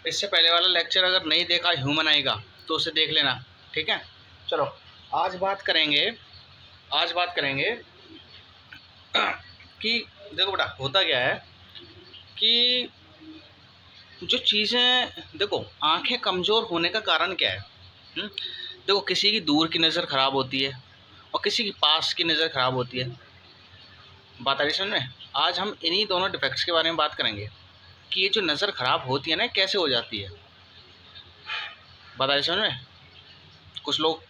इससे पहले वाला लेक्चर अगर नहीं देखा ह्यूमन आई का तो उसे देख लेना, ठीक है। चलो आज बात करेंगे, आज बात करेंगे कि देखो बेटा होता क्या है कि जो चीज़ें, देखो आंखें कमज़ोर होने का कारण क्या है। देखो किसी की दूर की नज़र ख़राब होती है और किसी की पास की नज़र ख़राब होती है। बात आ रही समझ में। आज हम इन्हीं दोनों डिफेक्ट्स के बारे में बात करेंगे कि ये जो नज़र ख़राब होती है ना कैसे हो जाती है। बात आ रही समझ में। कुछ लोग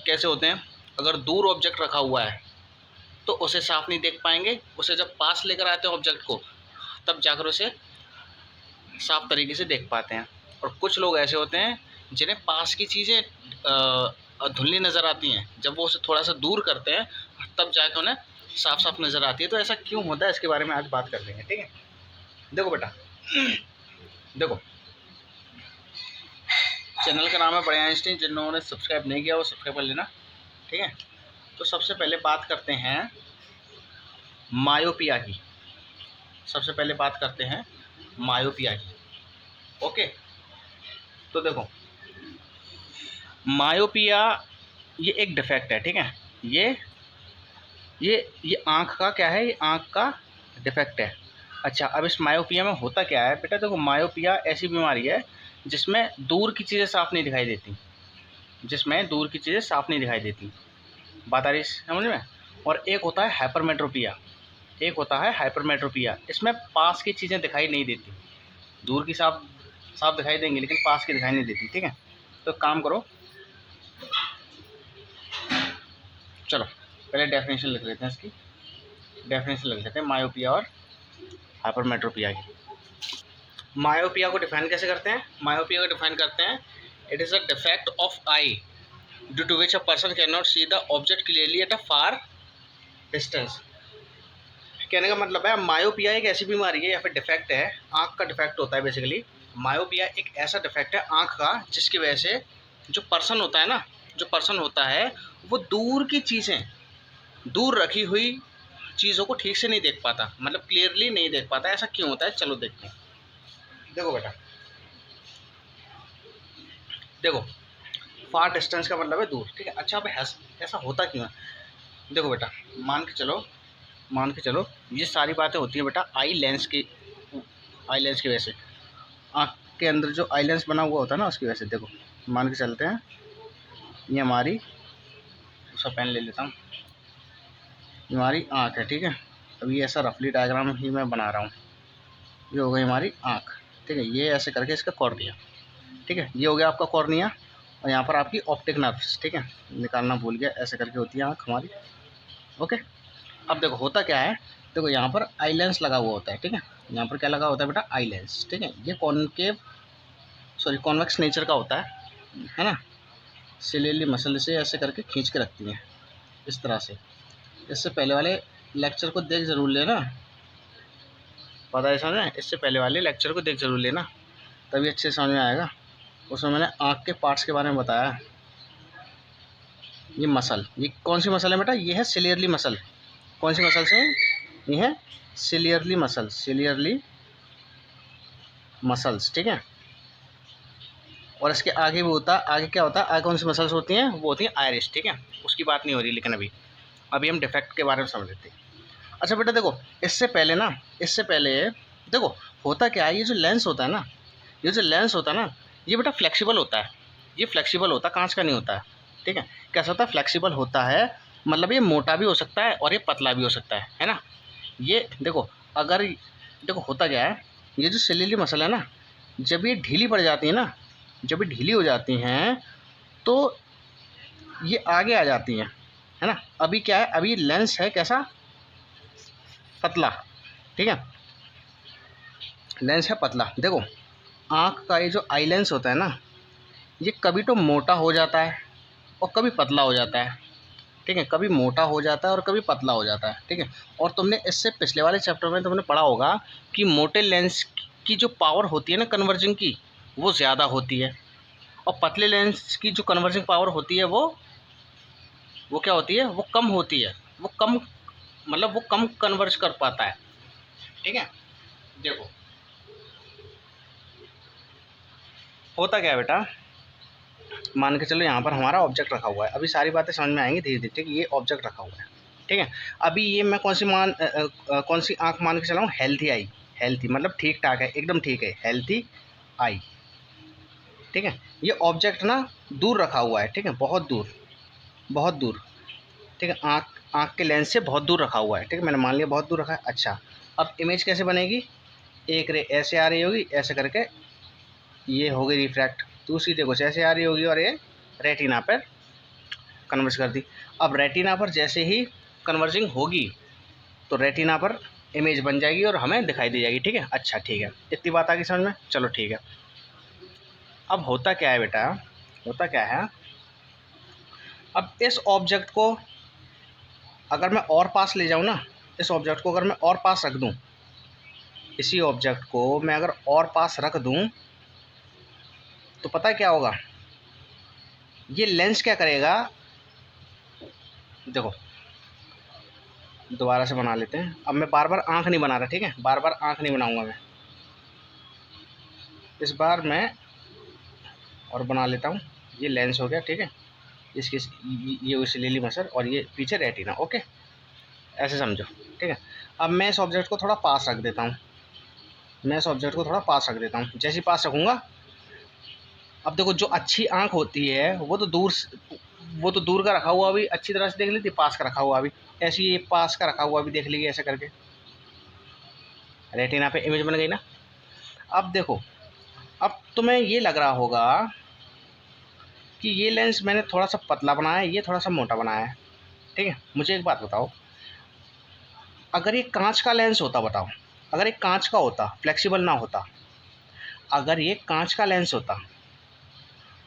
कैसे होते हैं, अगर दूर ऑब्जेक्ट रखा हुआ है तो उसे साफ नहीं देख पाएंगे, उसे जब पास लेकर आते हैं ऑब्जेक्ट को तब जाकर उसे साफ तरीके से देख पाते हैं। और कुछ लोग ऐसे होते हैं जिन्हें पास की चीज़ें धुंधली नज़र आती हैं, जब वो उसे थोड़ा सा दूर करते हैं तब जाकर उन्हें साफ साफ नज़र आती है। तो ऐसा क्यों होता है इसके बारे में आज बात कर लेंगे, ठीक है। देखो बेटा, देखो चैनल का नाम है बड़े आइंस्टीन, जिन्होंने सब्सक्राइब नहीं किया वो सब्सक्राइब कर लेना, ठीक है। तो सबसे पहले बात करते हैं मायोपिया की, सबसे पहले बात करते हैं मायोपिया की। ओके, तो देखो मायोपिया ये एक डिफेक्ट है, ठीक है। ये आँख का क्या है, ये आँख का डिफेक्ट है। अच्छा, अब इस मायोपिया में होता क्या है बेटा, देखो मायोपिया ऐसी बीमारी है जिसमें दूर की चीज़ें साफ नहीं दिखाई देती, जिसमें दूर की चीज़ें साफ नहीं दिखाई देती। बात आ रही समझ में। और एक होता है हाइपरमेट्रोपिया, एक होता है हाइपरमेट्रोपिया, इसमें पास की चीज़ें दिखाई नहीं देती, दूर की साफ साफ दिखाई देंगी लेकिन पास की दिखाई नहीं देती, ठीक है। तो काम करो, चलो पहले डेफिनेशन लिख लेते हैं, इसकी डेफिनेशन लिख लेते हैं मायोपिया और हाइपरमेट्रोपिया की। मायोपिया को डिफाइन कैसे करते हैं, मायोपिया को डिफाइन करते हैं, it is a defect of eye due to which a person can not see the object clearly at a far distance. कहने का मतलब है मायोपिया एक ऐसी बीमारी है या फिर डिफेक्ट है, आँख का डिफेक्ट होता है बेसिकली। मायोपिया एक ऐसा डिफेक्ट है आँख का जिसकी वजह से जो पर्सन होता है ना, जो पर्सन होता है वो दूर की चीज़ें, दूर रखी हुई चीज़ों को ठीक से नहीं देख पाता, मतलब क्लियरली नहीं देख पाता। ऐसा क्यों होता है, चलो देखते हैं। देखो बेटा, देखो फार डिस्टेंस का मतलब है दूर, ठीक है। अच्छा अब ऐसा होता क्यों है, देखो बेटा मान के चलो, मान के चलो ये सारी बातें होती हैं बेटा आई लेंस की, आई लेंस की वजह से। आँख के अंदर जो आई लेंस बना हुआ होता है ना उसकी वजह से। देखो मान के चलते हैं ये हमारी, उसका पेन ले लेता हूँ, ये हमारी आँख है, ठीक है। अभी ऐसा रफली डायग्राम ही मैं बना रहा हूँ। ये हो गई हमारी आँख, ठीक है। ये ऐसे करके इसका कॉर्निया, ठीक है। ये हो गया आपका कॉर्निया और यहाँ पर आपकी ऑप्टिक नर्व्स, ठीक है। निकालना भूल गया, ऐसे करके होती है आँख हमारी। ओके, अब देखो होता क्या है, देखो यहाँ पर आई लेंस लगा हुआ होता है, ठीक है। यहाँ पर क्या लगा होता है बेटा, आई लेंस, ठीक है। ये कॉनकेव सॉरी कॉन्वेक्स नेचर का होता है ना। सिलेली मसल से ऐसे करके खींच के रखती हैं इस तरह से। इससे पहले वाले लेक्चर को देख जरूर लेना, पता है समझ में। इससे पहले वाले लेक्चर को देख जरूर लेना, तभी अच्छे समझ में आएगा। उसमें मैंने आँख के पार्ट्स के बारे में बताया। ये मसल, ये कौन सी मसल है बेटा, ये है सिलियरली मसल। कौन सी मसल से, ये है सिलियरली मसल, सिलियरली मसल्स, ठीक है। और इसके आगे भी होता है, आगे क्या होता है, आगे कौन सी मसल्स होती हैं, वो होती हैं आयरिस, ठीक है। उसकी बात नहीं हो रही, लेकिन अभी हम डिफेक्ट के बारे में समझ लेते हैं। अच्छा बेटा देखो, इससे पहले ना, इससे पहले देखो होता क्या है, ये जो लेंस होता है ना, ये जो लेंस होता है ना, ये बेटा फ्लेक्सिबल होता है। ये फ्लेक्सिबल होता है, कांच का नहीं होता है, ठीक है। कैसा होता है, फ्लेक्सिबल होता है, मतलब ये मोटा भी हो सकता है और ये पतला भी हो सकता है ना। ये देखो, अगर देखो होता क्या है, ये जो सिलियरी मसल है ना, जब ये ढीली पड़ जाती है ना, जब ये ढीली हो जाती हैं तो ये आगे आ जाती हैं, है ना। अभी क्या है, अभी लेंस है कैसा, पतला, ठीक है। लेंस है पतला। देखो आँख का ये जो आई लेंस होता है ना, ये कभी तो मोटा हो जाता है और कभी पतला हो जाता है, ठीक है। कभी मोटा हो जाता है और कभी पतला हो जाता है, ठीक है। और तुमने इससे पिछले वाले चैप्टर में तुमने पढ़ा होगा कि मोटे लेंस की जो पावर होती है ना कन्वर्जिंग की, वो ज़्यादा होती है, और पतले लेंस की जो कन्वर्जिंग पावर होती है वो क्या होती है, वो कम होती है। वो कम, मतलब वो कम कन्वर्ज कर पाता है, ठीक है। देखो होता क्या है बेटा, मान के चलो यहाँ पर हमारा ऑब्जेक्ट रखा हुआ है, अभी सारी बातें समझ में आएंगी धीरे धीरे, ठीक है। ये ऑब्जेक्ट रखा हुआ है, ठीक है। अभी ये मैं कौन सी आँख मान के चलाऊँ, हेल्थी आई, हेल्थी मतलब ठीक ठाक है, एकदम ठीक है, हेल्थी आई, ठीक है। ये ऑब्जेक्ट ना दूर रखा हुआ है, ठीक है, बहुत दूर, बहुत दूर, ठीक है, आँख के लेंस से बहुत दूर रखा हुआ है, ठीक है, मैंने मान लिया बहुत दूर रखा है। अच्छा, अब इमेज कैसे बनेगी, एक रे ऐसे आ रही होगी, ऐसे करके ये हो गई रिफ्रैक्ट, दूसरी देखो ऐसे आ रही होगी और ये रेटिना पर कन्वर्ज कर दी। अब रेटिना पर जैसे ही कन्वर्जिंग होगी तो रेटिना पर इमेज बन जाएगी और हमें दिखाई दे जाएगी, ठीक है। अच्छा ठीक है, इतनी बात आ गई समझ में, चलो ठीक है। अब होता क्या है बेटा, होता क्या है, अब इस ऑब्जेक्ट को अगर मैं और पास ले जाऊँ ना, इस ऑब्जेक्ट को अगर मैं और पास रख दूँ, इसी ऑब्जेक्ट को मैं अगर और पास रख दूँ तो पता क्या होगा, ये लेंस क्या करेगा, देखो दोबारा से बना लेते हैं। अब मैं बार बार आँख नहीं बना रहा, ठीक है, बार बार आँख नहीं बनाऊंगा मैं, इस बार मैं और बना लेता हूँ। ये लेंस हो गया, ठीक है, इसकी ये उसे ले ली मसर और ये पीछे रेटिना, ओके, ऐसे समझो, ठीक है। अब मैं इस ऑब्जेक्ट को थोड़ा पास रख देता हूँ, मैं इस ऑब्जेक्ट को थोड़ा पास रख देता हूँ, जैसे पास रखूँगा, अब देखो जो अच्छी आँख होती है वो तो दूर का रखा हुआ भी अच्छी तरह से देख लेती, पास का रखा हुआ भी, ऐसे ये पास का रखा हुआ भी देख लीजिए, ऐसे करके रेटिना पे इमेज बन गई ना। अब देखो, अब तुम्हें ये लग रहा होगा कि ये लेंस मैंने थोड़ा सा पतला बनाया है, ये थोड़ा सा मोटा बनाया है, ठीक है। मुझे एक बात बताओ, अगर ये कांच का लेंस होता, बताओ, अगर ये कांच का होता, फ्लेक्सिबल ना होता, अगर ये कांच का लेंस होता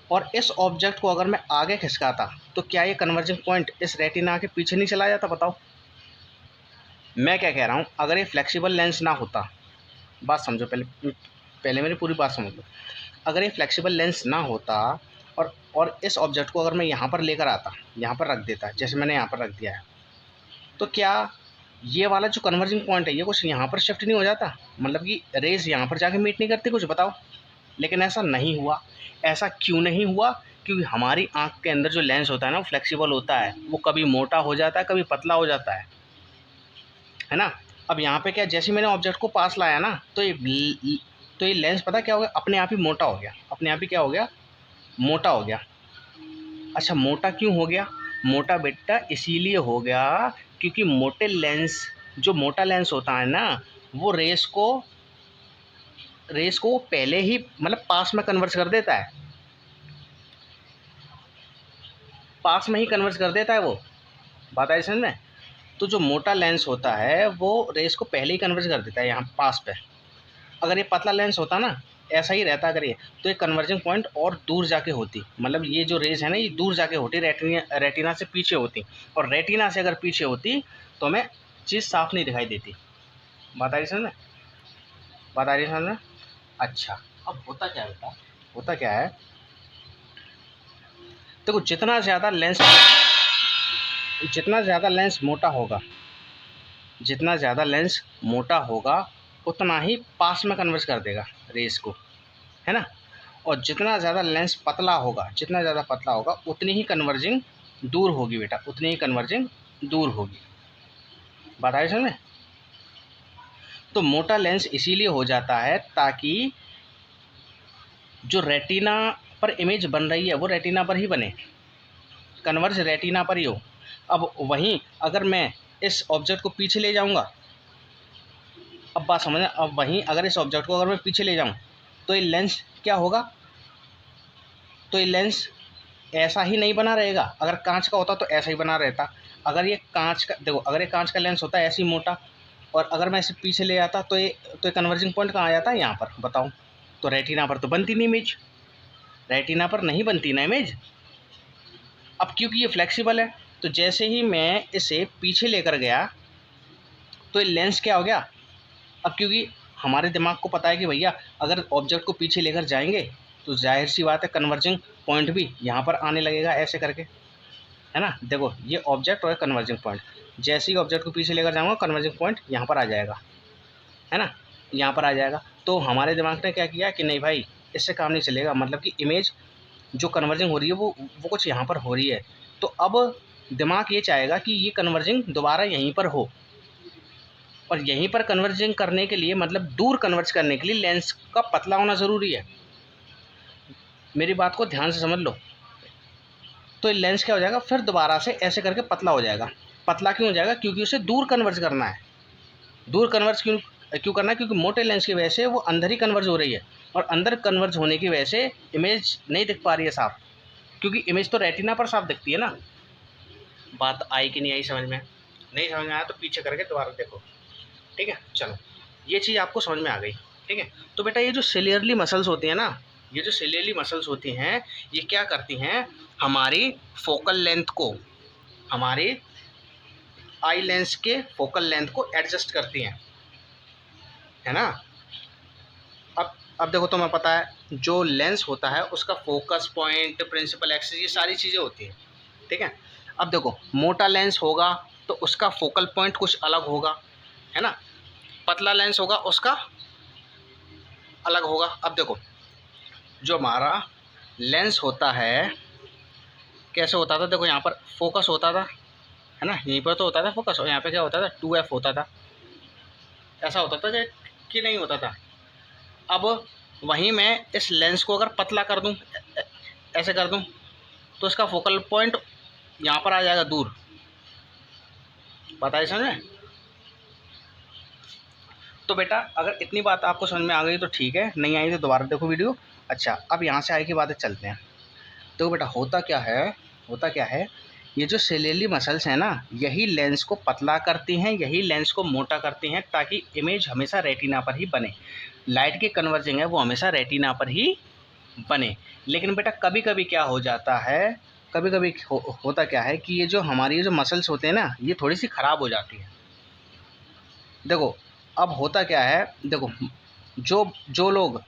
और इस ऑब्जेक्ट को अगर मैं आगे खिसकाता तो क्या ये कन्वर्जिंग पॉइंट इस रेटिना के पीछे नहीं चला जाता, बताओ। मैं क्या कह रहा हूँ, अगर ये फ्लेक्सिबल लेंस ना होता, बात समझो, पहले पहले मेरी पूरी बात समझ लो। अगर ये फ्लेक्सिबल लेंस ना होता और इस ऑब्जेक्ट को अगर मैं यहाँ पर लेकर आता, यहाँ पर रख देता, जैसे मैंने यहाँ पर रख दिया है, तो क्या ये वाला जो कन्वर्जिंग पॉइंट है ये कुछ यहाँ पर शिफ्ट नहीं हो जाता, मतलब कि रेज यहाँ पर जाके मीट नहीं करती कुछ, बताओ। लेकिन ऐसा नहीं हुआ। ऐसा क्यों नहीं हुआ, क्योंकि हमारी आँख के अंदर जो लेंस होता है ना वो फ्लेक्सिबल होता है, वो कभी मोटा हो जाता है, कभी पतला हो जाता है ना। अब यहाँ पे क्या, जैसे मैंने ऑब्जेक्ट को पास लाया ना तो ये लेंस पता क्या हो गया, अपने आप ही मोटा हो गया, अपने आप ही क्या हो गया, मोटा हो गया। अच्छा, मोटा क्यों हो गया, मोटा बेटा इसीलिए हो गया क्योंकि जो मोटा लेंस होता है ना वो रेस को पहले ही मतलब पास में कन्वर्ट कर देता है, पास में ही कन्वर्ट कर देता है वो, बात आई समझ में। तो जो मोटा लेंस होता है वो रेस को पहले ही कन्वर्ट कर देता है यहाँ पास पे। अगर ये पतला लेंस होता ना, ऐसा ही रहता अगर ये, तो ये कन्वर्जिंग पॉइंट और दूर जाके होती, मतलब ये जो रेस है ना ये दूर जाके होती, रेटिना से पीछे होती, और रेटिना से अगर पीछे होती तो हमें चीज़ साफ नहीं दिखाई देती। बात आ रही समझ में, बात आ रही समझ में। अच्छा, अब होता क्या बेटा, होता क्या है, देखो जितना ज़्यादा लेंस मोटा होगा, जितना ज़्यादा लेंस मोटा होगा उतना ही पास में कन्वर्ट कर देगा रेस को, है ना। और जितना ज़्यादा लेंस पतला होगा, जितना ज़्यादा पतला होगा उतनी ही कन्वर्जिंग दूर होगी बेटा, उतनी ही कन्वर्जिंग दूर होगी। बात आई समझ में। तो मोटा लेंस इसीलिए हो जाता है ताकि जो रेटिना पर इमेज बन रही है वो रेटिना पर ही बने, कन्वर्ज रेटिना पर ही हो। अब वहीं अगर मैं इस ऑब्जेक्ट को पीछे ले जाऊंगा, अब बात समझना, अब वहीं अगर इस ऑब्जेक्ट को अगर मैं पीछे ले जाऊं तो ये लेंस क्या होगा, तो ये लेंस ऐसा ही नहीं बना रहेगा, अगर कांच का होता तो ऐसा ही बना रहता। अगर ये कांच का, देखो अगर ये कांच का लेंस होता है ऐसे ही मोटा, और अगर मैं इसे पीछे ले आता तो ये कन्वर्जिंग पॉइंट कहाँ आ जाता है, यहाँ पर, बताओ। तो रेटिना पर तो बनती नहीं इमेज, रेटिना पर नहीं बनती ना इमेज। अब क्योंकि ये फ्लेक्सिबल है तो जैसे ही मैं इसे पीछे लेकर गया तो ये लेंस क्या हो गया, अब क्योंकि हमारे दिमाग को पता है कि भैया अगर ऑब्जेक्ट को पीछे लेकर जाएंगे तो जाहिर सी बात है कन्वर्जिंग पॉइंट भी यहाँ पर आने लगेगा, ऐसे करके, है ना। देखो ये ऑब्जेक्ट और कन्वर्जिंग पॉइंट, जैसे ही ऑब्जेक्ट को पीछे लेकर जाऊँगा कन्वर्जिंग पॉइंट यहाँ पर आ जाएगा, है ना, यहाँ पर आ जाएगा। तो हमारे दिमाग ने क्या किया कि नहीं भाई इससे काम नहीं चलेगा। मतलब कि इमेज जो कन्वर्जिंग हो रही है वो कुछ यहाँ पर हो रही है, तो अब दिमाग ये चाहेगा कि ये कन्वर्जिंग दोबारा यहीं पर हो, और यहीं पर कन्वर्जिंग करने के लिए मतलब दूर कन्वर्ज करने के लिए लेंस का पतला होना ज़रूरी है। मेरी बात को ध्यान से समझ लो। तो ये लेंस क्या हो जाएगा, फिर दोबारा से ऐसे करके पतला हो जाएगा। पतला क्यों हो जाएगा, क्योंकि उसे दूर कन्वर्ज करना है। दूर कन्वर्ज क्यों क्यों करना है, क्योंकि मोटे लेंस की वजह से वो अंदर ही कन्वर्ज हो रही है, और अंदर कन्वर्ज होने की वजह से इमेज नहीं दिख पा रही है साफ, क्योंकि इमेज तो रेटिना पर साफ दिखती है ना। बात आई कि नहीं आई समझ में? नहीं समझ में आया तो पीछे करके दोबारा देखो, ठीक है। चलो, ये चीज़ आपको समझ में आ गई, ठीक है। तो बेटा ये जो सिलियरली मसल्स होती हैं ना, ये जो सिलियरली मसल्स होती हैं, ये क्या करती हैं, हमारी फोकल लेंथ को, हमारे आई लेंस के फोकल लेंथ को एडजस्ट करती हैं, है ना। अब देखो, तुम्हें पता है जो लेंस होता है उसका फोकस पॉइंट, प्रिंसिपल एक्सिस, ये सारी चीज़ें होती हैं, ठीक है। अब देखो, मोटा लेंस होगा तो उसका फोकल पॉइंट कुछ अलग होगा, है ना। पतला लेंस होगा उसका अलग होगा। अब देखो, जो हमारा लेंस होता है कैसे होता था, देखो यहाँ पर फोकस होता था, है ना, यहीं पर तो होता था फोकस, और यहाँ पे क्या होता था, 2F होता था। ऐसा होता था कि नहीं होता था। अब वहीं मैं इस लेंस को अगर पतला कर दूं, ऐसे कर दूं, तो इसका फोकल पॉइंट यहाँ पर आ जाएगा दूर। बताइए समझ में? तो बेटा अगर इतनी बात आपको समझ में आ गई तो ठीक है, नहीं आई तो दोबारा देखो वीडियो। अच्छा, अब यहाँ से आगे की बातें चलते हैं। तो बेटा होता क्या है, ये जो सेलेली मसल्स हैं ना, यही लेंस को पतला करती हैं, यही लेंस को मोटा करती हैं, ताकि इमेज हमेशा रेटिना पर ही बने। लाइट की कन्वर्जिंग है वो हमेशा रेटिना पर ही बने। लेकिन बेटा कभी कभी क्या हो जाता है, कभी कभी होता क्या है कि ये जो हमारी जो मसल्स होते हैं ना, ये थोड़ी सी ख़राब हो जाती है। देखो अब होता क्या है, देखो जो जो लोग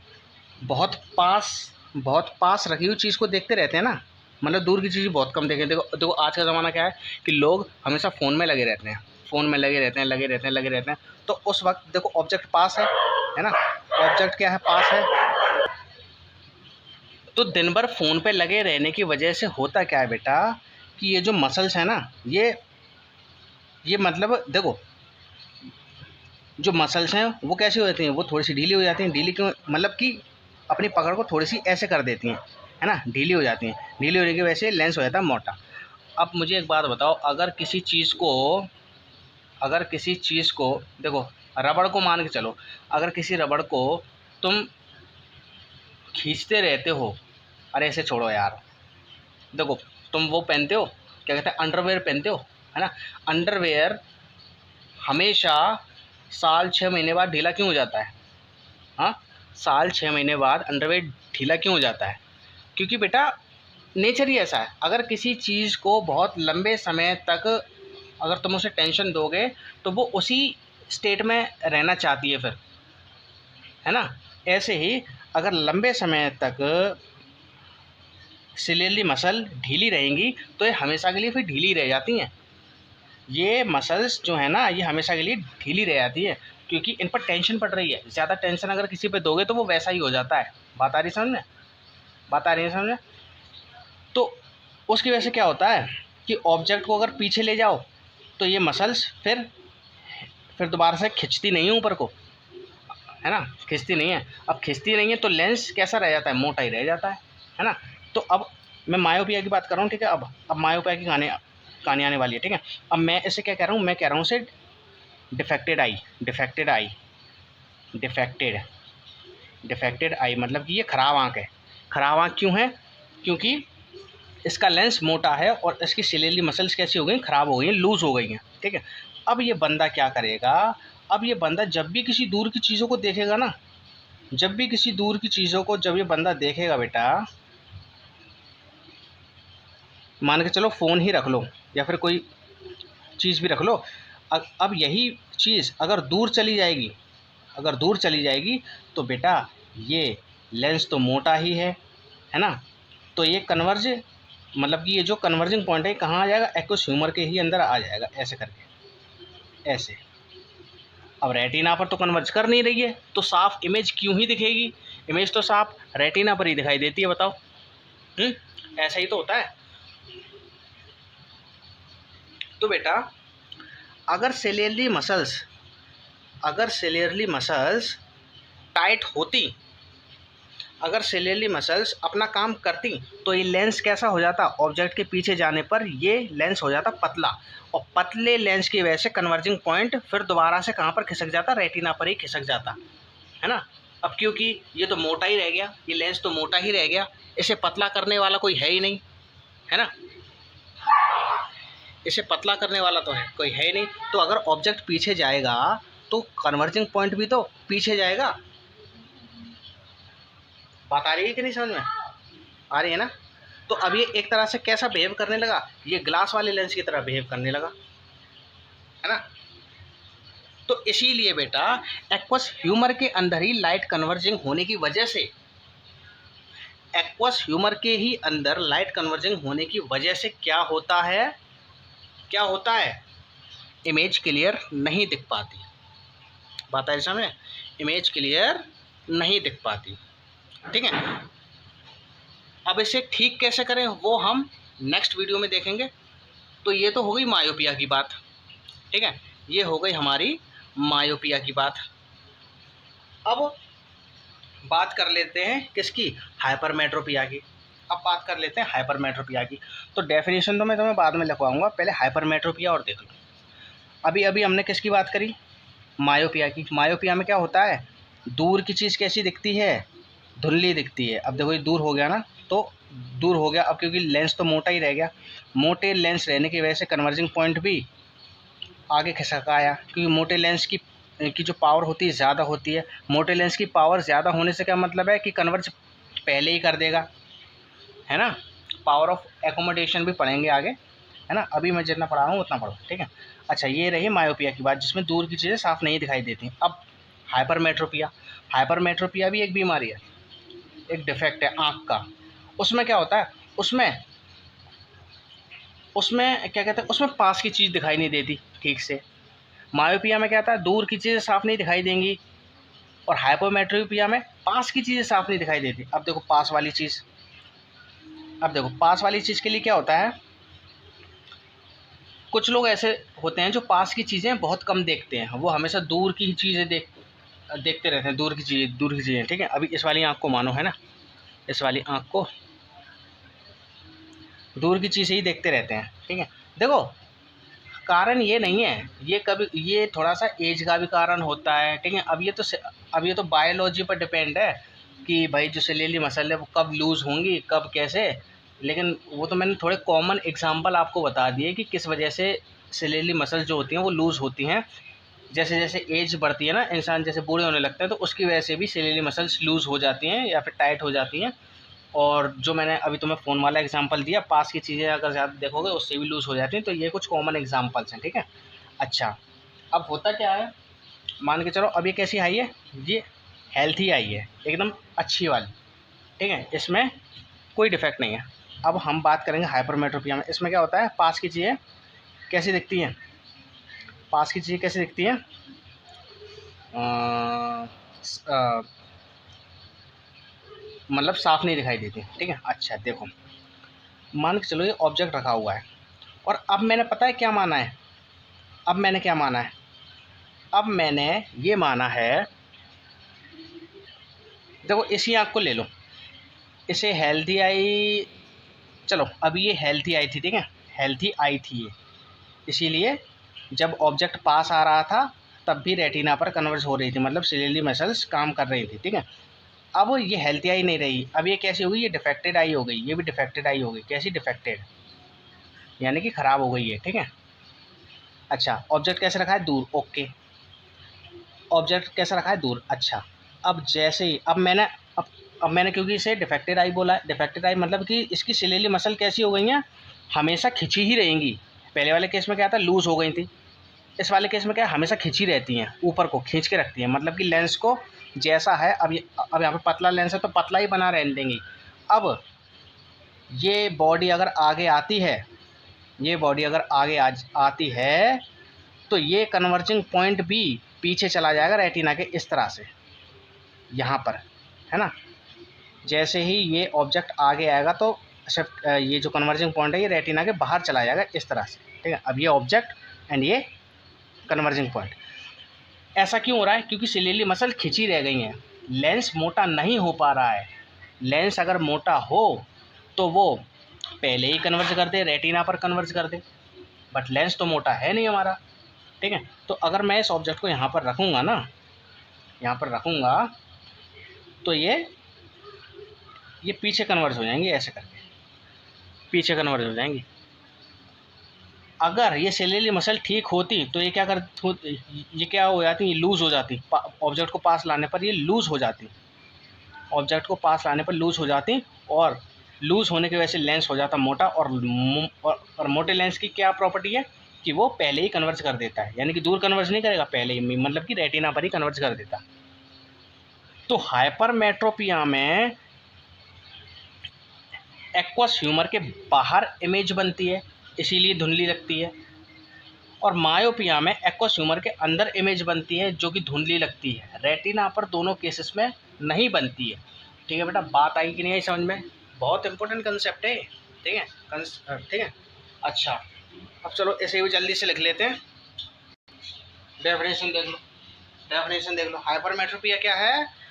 बहुत पास रखी हुई चीज़ को देखते रहते हैं ना, मतलब दूर की चीज़ बहुत कम देखें। देखो देखो आज का ज़माना क्या है कि लोग हमेशा फ़ोन में लगे रहते हैं, फ़ोन में लगे रहते हैं। तो उस वक्त देखो ऑब्जेक्ट पास है ना, ऑब्जेक्ट क्या है, पास है। तो दिन भर फ़ोन पे लगे रहने की वजह से होता क्या है बेटा, कि ये जो मसल्स हैं ना, ये मतलब देखो जो मसल्स हैं वो कैसी हो जाती हैं, वो थोड़ी सी ढीली हो जाती हैं। ढीली क्यों, मतलब कि अपनी पकड़ को थोड़ी सी ऐसे कर देती हैं, है ना, ढीली हो जाती हैं। ढीली होने की वजह से लेंस हो जाता है मोटा। अब मुझे एक बात बताओ, अगर किसी चीज़ को देखो, रबड़ को मान के चलो, अगर किसी रबड़ को तुम खींचते रहते हो, अरे ऐसे छोड़ो यार, देखो तुम वो पहनते हो, क्या कहते हैं, अंडरवेयर पहनते हो, है ना। अंडरवेयर हमेशा साल 6 महीने बाद ढीला क्यों हो जाता है? हाँ, साल 6 महीने बाद अंडरवेयर ढीला क्यों हो जाता है? क्योंकि बेटा नेचर ही ऐसा है। अगर किसी चीज़ को बहुत लंबे समय तक अगर तुम उसे टेंशन दोगे तो वो उसी स्टेट में रहना चाहती है फिर, है ना। ऐसे ही अगर लंबे समय तक सिलेली मसल ढीली रहेंगी तो ये हमेशा के लिए फिर ढीली रह जाती हैं। ये मसल्स जो है ना, ये हमेशा के लिए ढीली रह जाती है, क्योंकि इन पर टेंशन पड़ रही है। ज़्यादा टेंशन अगर किसी पे दोगे तो वो वैसा ही हो जाता है। बात आ रही समझ में? बात आ रही है समझ में? तो उसकी वजह से क्या होता है कि ऑब्जेक्ट को अगर पीछे ले जाओ तो ये मसल्स फिर दोबारा से खिंचती नहीं है ऊपर को, है ना, खिंचती नहीं है। अब खिंचती नहीं है तो लेंस कैसा रह जाता है, मोटा ही रह जाता है ना। तो अब मैं मायोपिया की बात कर रहा हूँ, ठीक है। अब मायोपिया की कहानी आने वाली है, ठीक है। अब मैं इसे क्या कह रहा हूँ, मैं कह रहा हूँ इसे डिफेक्टेड आई, मतलब कि ये ख़राब आँख है। ख़राब आँख क्यों है? क्योंकि इसका लेंस मोटा है और इसकी सिलेली मसल्स कैसी हो गई, ख़राब हो गई हैं, लूज़ हो गई हैं, ठीक है। अब ये बंदा क्या करेगा, अब ये बंदा जब भी किसी दूर की चीज़ों को देखेगा ना, जब भी किसी दूर की चीज़ों को जब ये बंदा देखेगा बेटा, मान के चलो फ़ोन ही रख लो या फिर कोई चीज़ भी रख लो। अब यही चीज़ अगर दूर चली जाएगी तो बेटा ये लेंस तो मोटा ही है ना। तो ये कन्वर्ज, मतलब कि ये जो कन्वर्जिंग पॉइंट है कहाँ आ जाएगा, एक्वस ह्यूमर के ही अंदर आ जाएगा, ऐसे करके, ऐसे। अब रेटिना पर तो कन्वर्ज कर नहीं रही है, तो साफ इमेज क्यों ही दिखेगी? इमेज तो साफ रेटिना पर ही दिखाई देती है, बताओ। ऐसा ही तो होता है। तो बेटा अगर सेलियरली मसल्स टाइट होती, अगर सेलियरली मसल्स अपना काम करती, तो ये लेंस कैसा हो जाता? ऑब्जेक्ट के पीछे जाने पर ये लेंस हो जाता पतला, और पतले लेंस की वजह से कन्वर्जिंग पॉइंट फिर दोबारा से कहाँ पर खिसक जाता? रेटिना पर ही खिसक जाता, है ना। अब क्योंकि ये तो मोटा ही रह गया, ये लेंस तो मोटा ही रह गया, इसे पतला करने वाला कोई है ही नहीं, है ना। इसे पतला करने वाला तो है कोई है ही नहीं, तो अगर ऑब्जेक्ट पीछे जाएगा तो कन्वर्जिंग पॉइंट भी तो पीछे जाएगा। बात आ रही है कि नहीं समझ में? आ रही है ना। तो अब ये एक तरह से कैसा बिहेव करने लगा? ये ग्लास वाले लेंस की तरह बिहेव करने लगा, है ना। तो इसीलिए बेटा एक्वस ह्यूमर के अंदर ही लाइट कन्वर्जिंग होने की वजह से, एक्वस ह्यूमर के ही अंदर लाइट कन्वर्जिंग होने की वजह से क्या होता है? क्या होता है? इमेज क्लियर नहीं दिख पाती। बात है समझ? इमेज क्लियर नहीं दिख पाती, ठीक है। अब इसे ठीक कैसे करें वो हम नेक्स्ट वीडियो में देखेंगे। तो ये तो हो गई मायोपिया की बात, ठीक है, ये हो गई हमारी मायोपिया की बात। अब बात कर लेते हैं किसकी? हाइपरमेट्रोपिया की। अब बात कर लेते हैं हाइपरमेट्रोपिया की। तो डेफिनेशन तो मैं तुम्हें बाद में लिखवाऊंगा, पहले हाइपरमेट्रोपिया और देख लो। अभी अभी हमने किसकी बात करी? मायोपिया की। मायोपिया में क्या होता है? दूर की चीज़ कैसी दिखती है? धुंधली दिखती है। अब देखो ये दूर हो गया ना, तो दूर हो गया, अब क्योंकि लेंस तो मोटा ही रह गया, मोटे लेंस रहने की वजह से कन्वर्जिंग पॉइंट भी आगे खिसक आया, क्योंकि मोटे लेंस की जो पावर होती है ज़्यादा होती है। मोटे लेंस की पावर ज़्यादा होने से क्या मतलब है? कि कन्वर्ज पहले ही कर देगा, है ना। पावर ऑफ एकोमोडेशन भी पढ़ेंगे आगे, है ना। अभी मैं जितना पढ़ा हूँ उतना पढ़ो, ठीक है। अच्छा, ये रही मायोपिया की बात, जिसमें दूर की चीज़ें साफ नहीं दिखाई देती। अब हाइपरमेट्रोपिया। हाइपरमेट्रोपिया भी एक बीमारी है, एक डिफेक्ट है आँख का। उसमें क्या होता है? उसमें क्या कहते हैं, उसमें पास की चीज़ दिखाई नहीं देती ठीक से। मायोपिया में क्या था? दूर की चीज़ें साफ नहीं दिखाई देंगी, और हाइपरमेट्रोपिया में पास की चीज़ें साफ नहीं दिखाई देती। अब देखो पास वाली चीज़, अब देखो पास वाली चीज़ के लिए क्या होता है? कुछ लोग ऐसे होते हैं जो पास की चीज़ें बहुत कम देखते हैं, वो हमेशा दूर की ही चीज़ें देखते रहते हैं, दूर की चीज़ें, ठीक है। अभी इस वाली आँख को मानो, है ना, इस वाली आँख को दूर की चीज़ें ही देखते रहते हैं, ठीक है। देखो कारण ये नहीं है, ये थोड़ा सा एज का भी कारण होता है, ठीक है। अब ये तो बायोलॉजी पर डिपेंड है कि भाई जो सेलियरली मसल है वो कब लूज़ होंगी, कब कैसे। लेकिन वो तो मैंने थोड़े कॉमन एग्जांपल आपको बता दिए कि किस वजह से सेलियरली मसल जो होती हैं वो लूज़ होती हैं। जैसे जैसे एज बढ़ती है ना, इंसान जैसे बूढ़े होने लगते हैं, तो उसकी वजह से भी सेलियरली मसल्स लूज़ हो जाती हैं या फिर टाइट हो जाती हैं। और जो मैंने अभी तुम्हें फ़ोन वाला एग्जांपल दिया, पास की चीज़ें अगर ज़्यादा देखोगे उससे भी लूज़ हो जाती हैं। तो ये कुछ कॉमन एग्जांपल्स हैं, ठीक है। अच्छा, अब होता क्या है, मान के चलो अब ये कैसी आई है? ये हेल्थी आई है, एकदम अच्छी वाली, ठीक है, इसमें कोई डिफेक्ट नहीं है। अब हम बात करेंगे हाइपरमेट्रोपिया में। इसमें क्या होता है? पास की चीज़ें कैसी दिखती हैं? पास की चीज़ें कैसी दिखती हैं? मतलब साफ नहीं दिखाई देती, ठीक है। अच्छा देखो, मान के चलो ये ऑब्जेक्ट रखा हुआ है, और अब मैंने पता है क्या माना है? अब मैंने क्या माना है? अब मैंने ये माना है, देखो इसी आँख को ले लो, इसे हेल्थी आई, चलो अब ये हेल्थी आई थी, ठीक है, हेल्थी आई थी ये, इसीलिए जब ऑब्जेक्ट पास आ रहा था तब भी रेटिना पर कन्वर्ज हो रही थी, मतलब सेलियरली मसल्स काम कर रही थी, ठीक है। अब ये हेल्थी आई नहीं रही, अब ये कैसी हो गई? ये डिफेक्टेड आई हो गई, ये भी डिफेक्टेड आई हो गई। कैसी? डिफेक्टेड, यानी कि ख़राब हो गई है, ठीक है। अच्छा, ऑब्जेक्ट कैसे रखा है? दूर, ओके। ऑब्जेक्ट कैसा रखा है? दूर, अच्छा। अब जैसे ही अब मैंने क्योंकि इसे डिफेक्टेड आई बोला है, डिफेक्टेड आई मतलब कि इसकी सिलेली मसल कैसी हो गई हैं? हमेशा खिंची ही रहेंगी। पहले वाले केस में क्या था? लूज़ हो गई थी। इस वाले केस में क्या है? हमेशा खिंची रहती हैं, ऊपर को खींच के रखती हैं, मतलब कि लेंस को जैसा है, अब यहाँ पे पतला लेंस है तो पतला ही बना रहने देंगी। अब ये बॉडी अगर आगे आती है, ये बॉडी अगर आगे आती है तो ये कन्वर्जिंग पॉइंट भी पीछे चला जाएगा रेटिना के इस तरह से, यहाँ पर, है ना। जैसे ही ये ऑब्जेक्ट आगे आएगा तो शिफ्ट ये जो कन्वर्जिंग पॉइंट है ये रेटिना के बाहर चला जाएगा इस तरह से, ठीक है। अब ये ऑब्जेक्ट एंड ये कन्वर्जिंग पॉइंट। ऐसा क्यों हो रहा है? क्योंकि सिलियरी मसल खिंची रह गई हैं, लेंस मोटा नहीं हो पा रहा है। लेंस अगर मोटा हो तो वो पहले ही कन्वर्ज कर दे, रेटिना पर कन्वर्ज कर दे, बट लेंस तो मोटा है नहीं हमारा, ठीक है। तो अगर मैं इस ऑब्जेक्ट को यहाँ पर रखूँगा ना, यहाँ पर रखूँगा तो ये पीछे कन्वर्ज हो जाएंगे, ऐसे करके पीछे कन्वर्ज हो जाएंगी। अगर ये सिलियरी मसल ठीक होती तो ये क्या हो जाती, ये लूज़ हो जाती, ऑब्जेक्ट को पास लाने पर ये लूज़ हो जाती, ऑब्जेक्ट को पास लाने पर लूज़ हो जाती, और लूज़ होने की वजह से लेंस हो जाता मोटा। और मोटे लेंस की क्या प्रॉपर्टी है कि वो पहले ही कन्वर्ज कर देता है, यानी कि दूर कन्वर्ज नहीं करेगा, पहले ही, मतलब कि रेटिना पर ही कन्वर्ज कर देता। तो हाइपरमेट्रोपिया में एक्वस ह्यूमर के बाहर इमेज बनती है, इसीलिए धुंधली लगती है, और मायोपिया में एक्वस ह्यूमर के अंदर इमेज बनती है जो कि धुंधली लगती है। रेटिना पर दोनों केसेस में नहीं बनती है, ठीक है बेटा। बात आई कि नहीं आई समझ में? बहुत इंपॉर्टेंट कंसेप्ट है, ठीक है, ठीक है। अच्छा, अब चलो इसे भी जल्दी से लिख लेते हैं। डेफिनेशन देख लो, डेफिनेशन देख लो। हाइपरमेट्रोपिया क्या है?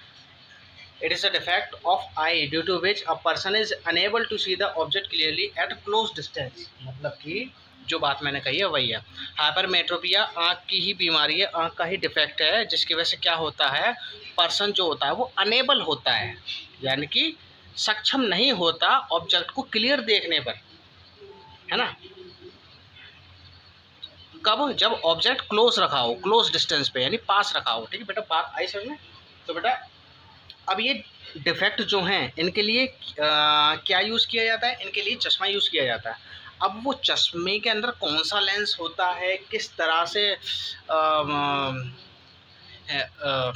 It is a defect of eye due to which a person is unable to see the object clearly at close distance। मतलब कि जो बात मैंने कही है वही है। हाइपरमेट्रोपिया आँख की ही बीमारी है, आँख का ही डिफेक्ट है, जिसकी वजह से क्या होता है, पर्सन जो होता है वो अनेबल होता है, यानी कि सक्षम नहीं होता ऑब्जेक्ट को क्लियर देखने पर, है ना। कब? जब ऑब्जेक्ट क्लोज रखा हो, क्लोज डिस्टेंस पे, यानी पास रखा हो, ठीक है बेटा। बात आई समझ में? तो बेटा अब ये डिफेक्ट जो हैं इनके लिए क्या यूज़ किया जाता है? इनके लिए चश्मा यूज़ किया जाता है। अब वो चश्मे के अंदर कौन सा लेंस होता है, किस तरह से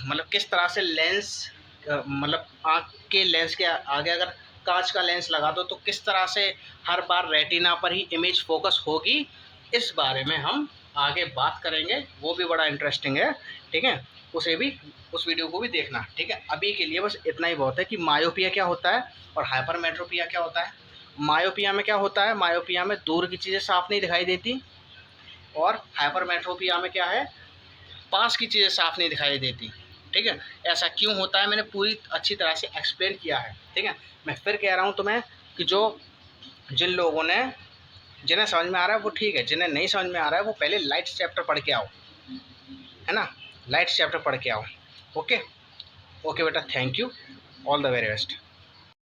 मतलब किस तरह से लेंस, मतलब आँख के लेंस के आगे अगर कांच का लेंस लगा दो तो किस तरह से हर बार रेटिना पर ही इमेज फोकस होगी, इस बारे में हम आगे बात करेंगे। वो भी बड़ा इंटरेस्टिंग है, ठीक है। उस वीडियो को भी देखना, ठीक है। अभी के लिए बस इतना ही बहुत है कि मायोपिया क्या होता है और हाइपरमेट्रोपिया क्या होता है। मायोपिया में क्या होता है? मायोपिया में दूर की चीज़ें साफ नहीं दिखाई देती, और हाइपरमेट्रोपिया में क्या है, पास की चीज़ें साफ नहीं दिखाई देती, ठीक है। ऐसा क्यों होता है मैंने पूरी अच्छी तरह से एक्सप्लेन किया है, ठीक है। मैं फिर कह रहा हूँ तुम्हें कि जिन लोगों ने, जिन्हें समझ में आ रहा है वो ठीक है, जिन्हें नहीं समझ में आ रहा है वो पहले लाइट चैप्टर पढ़ के आओ, है ना। लाइट चैप्टर पढ़ के आओ। ओके ओके बेटा, thank you, all the very best.